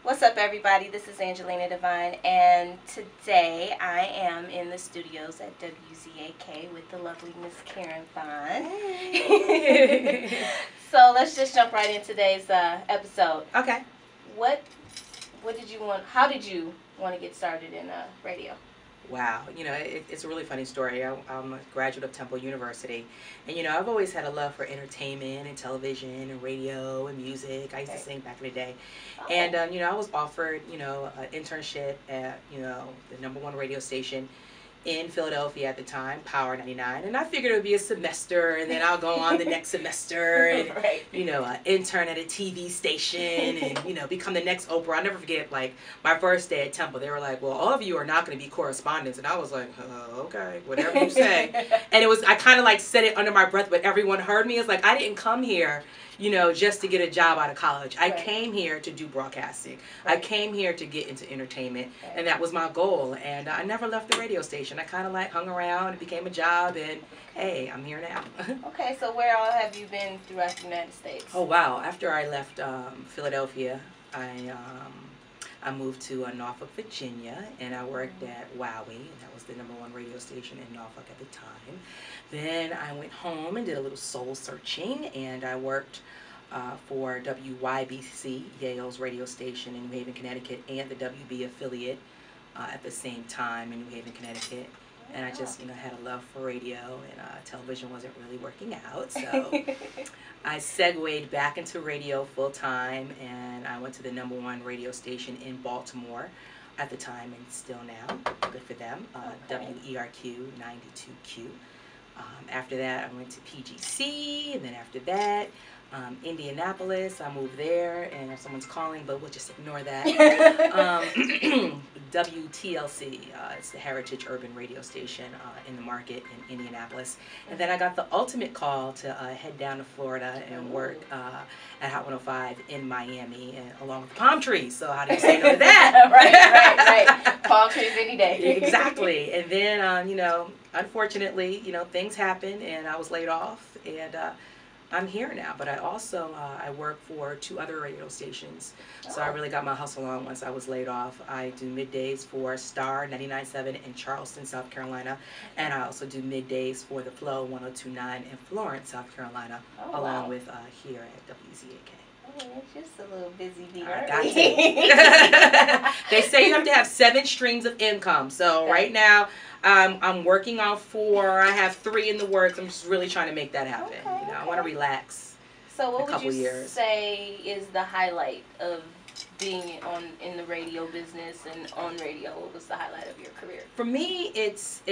What's up, everybody? This is Angelina Devine, and today I am in the studios at WZAK with the lovely Miss Karen Vaughn. Hey. So let's just jump right into today's episode. Okay. What did you want? How did you want to get started in radio? Wow. It's a really funny story. I'm a graduate of Temple University. And, I've always had a love for entertainment and television and radio and music. I used to sing back in the day. Oh. And, I was offered, an internship at, the #1 radio station in Philadelphia at the time, Power 99, and I figured it would be a semester, and then I'll go on the next semester, and Right. Intern at a TV station, and become the next Oprah. I'll never forget, like my first day at Temple, they were like, "Well, all of you are not going to be correspondents," and I was like, "Okay, whatever you say." And I kind of like said it under my breath, but everyone heard me. It's like I didn't come here, just to get a job out of college. I came here to do broadcasting. I came here to get into entertainment, and that was my goal. And I never left the radio station. I kind of like hung around. It became a job, and hey, I'm here now. Okay, so where all have you been throughout the United States? Oh wow! After I left Philadelphia, I moved to Norfolk, Virginia, and I worked at WOWY, and that was the #1 radio station in Norfolk at the time. Then I went home and did a little soul searching, and I worked for WYBC, Yale's radio station in New Haven, Connecticut, and the WB affiliate at the same time in New Haven, Connecticut. And I just, had a love for radio, and television wasn't really working out, so I segued back into radio full time, and I went to the #1 radio station in Baltimore at the time, and still now. Good for them. WERQ 92Q. After that, I went to PGC, and then after that, Indianapolis. I moved there, and if someone's calling, but we'll just ignore that. WTLC, it's the Heritage Urban Radio Station in the market in Indianapolis. And then I got the ultimate call to head down to Florida and work at Hot 105 in Miami, and along with palm trees. So how do you say no to that? right. Palm trees any day. Exactly. And then, unfortunately, things happened, and I was laid off, and I'm here now, but I also I work for 2 other radio stations, so I really got my hustle on once I was laid off. I do middays for Star 99.7 in Charleston, South Carolina, and I also do middays for the Flow 102.9 in Florence, South Carolina, along with here at WZAK. Oh, it's just a little busy bee. I got to. They say you have to have 7 streams of income, so right now I'm working on 4. I have 3 in the works. I'm just really trying to make that happen. I want to relax. So what would you say is the highlight of being in the radio business and on radio? What was the highlight of your career? For me, it's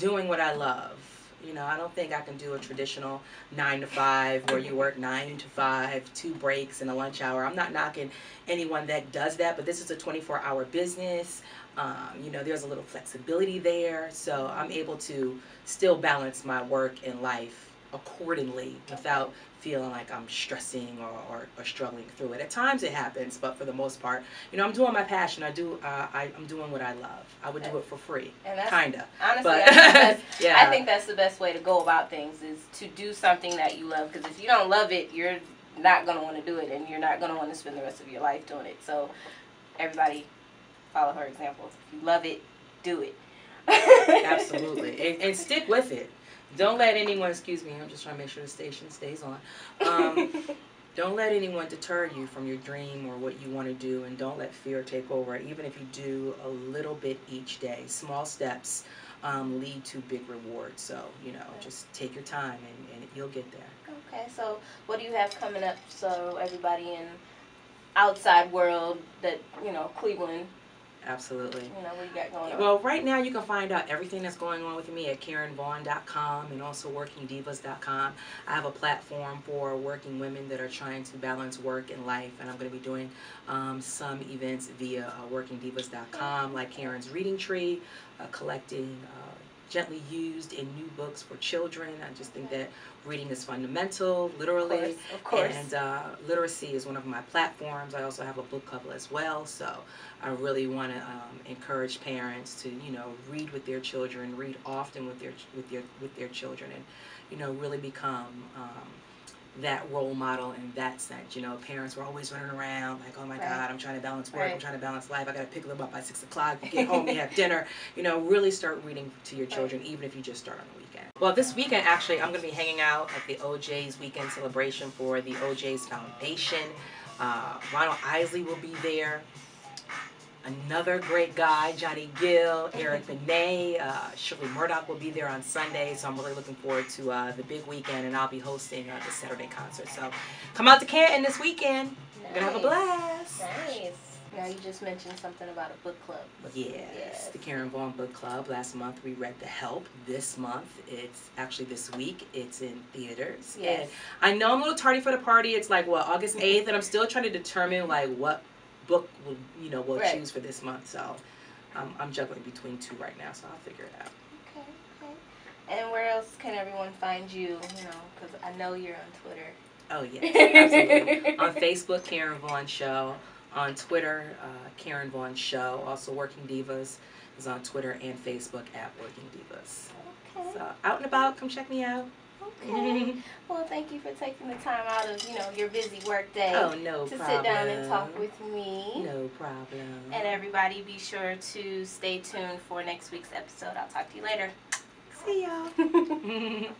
doing what I love. I don't think I can do a traditional 9 to 5 where you work 9 to 5, 2 breaks and a lunch hour. I'm not knocking anyone that does that, but this is a 24-hour business. There's a little flexibility there, so I'm able to still balance my work and life accordingly without feeling like I'm stressing or struggling through it. At times it happens, but for the most part, I'm doing my passion. I'm doing what I love. I would do it for free, kinda. Honestly, but, I think that's the best way to go about things, is to do something that you love. Because if you don't love it, you're not gonna want to do it, and you're not gonna want to spend the rest of your life doing it. So, everybody, follow her example. If you love it, do it. Absolutely, and stick with it. Don't let anyone, excuse me, I'm just trying to make sure the station stays on. Don't let anyone deter you from your dream or what you want to do, and don't let fear take over. Even if you do a little bit each day, small steps lead to big rewards. So, just take your time, and you'll get there. Okay, so what do you have coming up, so everybody in outside world that, Cleveland, Absolutely. What you got going on? Well, right now you can find out everything that's going on with me at KarenVaughn.com and also WorkingDivas.com. I have a platform for working women that are trying to balance work and life, and I'm going to be doing some events via WorkingDivas.com, like Karen's Reading Tree, collecting gently used in new books for children. I just think that reading is fundamental, literally. Of course. And literacy is one of my platforms. I also have a book club as well, so I really want to encourage parents to, read with their children, read often with their children, and, really become that role model in that sense. You know, parents were always running around like, oh my God, I'm trying to balance work, I'm trying to balance life, I got to pick them up by 6 o'clock, you get home, you have dinner. You know, really start reading to your children, even if you just start on the weekend. Well, this weekend, actually, I'm going to be hanging out at the OJ's weekend celebration for the OJ's Foundation. Ronald Isley will be there. Another great guy, Johnny Gill, Eric Benet, Shirley Murdoch will be there on Sunday, so I'm really looking forward to the big weekend, and I'll be hosting the Saturday concert. So come out to Canton this weekend. We're going to have a blast. Nice. Now you just mentioned something about a book club. Yes, the Karen Vaughn Book Club. Last month we read The Help. This month, it's actually this week, it's in theaters. Yes. And I know I'm a little tardy for the party. It's like, what, August 8th, and I'm still trying to determine like what book we'll choose for this month. So I'm juggling between two right now, so I'll figure it out. Okay. And where else can everyone find you? You know, because I know you're on Twitter. Oh yes, absolutely. On Facebook, Karen Vaughn Show. On Twitter, Karen Vaughn Show. Also, Working Divas is on Twitter and Facebook at Working Divas. Okay. So out and about, come check me out. Okay. Well, thank you for taking the time out of your busy work day. Oh, no problem. To sit down and talk with me. No problem. And everybody, be sure to stay tuned for next week's episode. I'll talk to you later. See y'all.